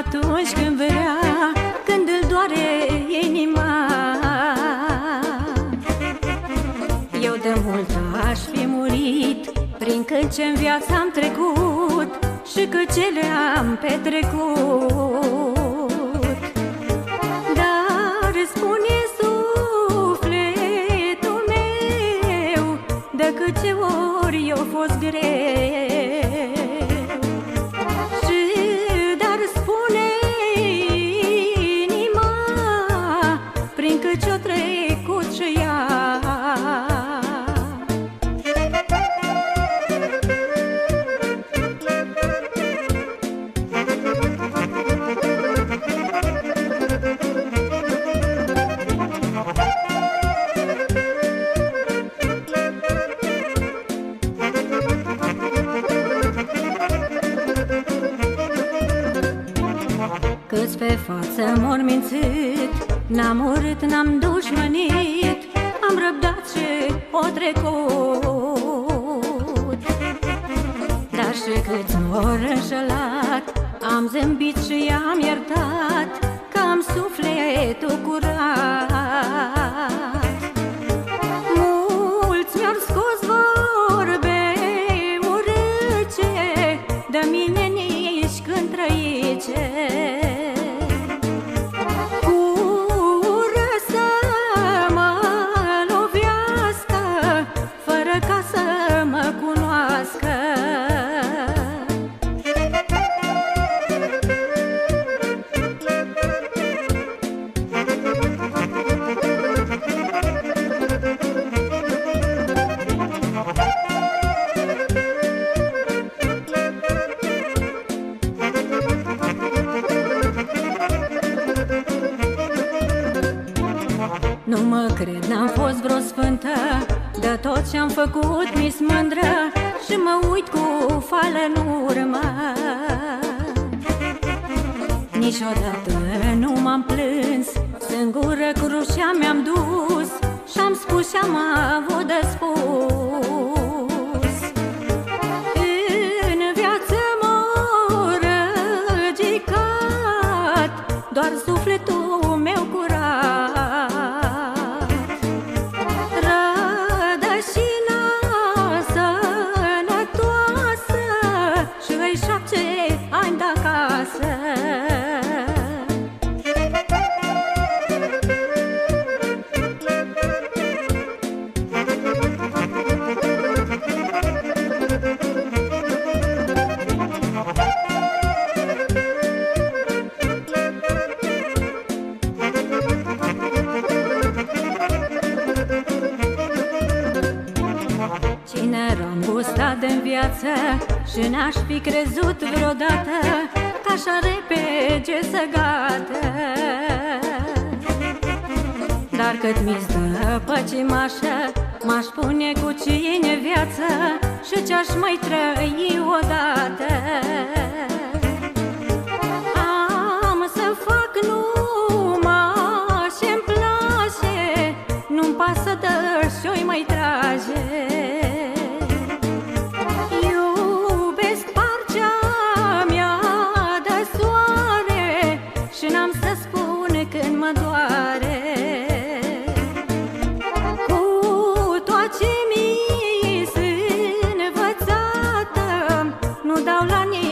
atunci când vrea, când îl doare inima. Eu de mult aș fi murit prin cât ce-n viața am trecut și cât ce le-am petrecut. Dar spune sufletul meu, de câte ori eu fost greu. Și dar spune inima, prin cât ce-o trecut și ea. Câți pe față m-or mințit, n-am urât, n-am dușmănit, am răbdat și o trecut. Dar și câți m-or înșelat, am zâmbit și i-am iertat, că am sufletul curat. Mulți mi-au scos vorbe urâce, de mine nici când trăice. Nu mă cred, n-am fost vreo sfântă, de tot ce-am făcut mi-s mândră și mă uit cu fală în urmă. Niciodată nu m-am plâns, singură crucea mi-am dus și-am spus ce-am avut de spus. În viață m-a răgicat doar sufletul meu curat. Ani de-acasă. Cine r-am gustat în viață și n-aș fi crezut vreodată că așa repede să gata. Dar cât mi-s dă păcimașă, m-aș pune cu cine viață și ce-aș mai trăi odată. Am să fac numai ce-mi place, nu-mi pasă de și-o mai trage. Când mă doare, cu toate mi-s învățată, nu dau la nimeni.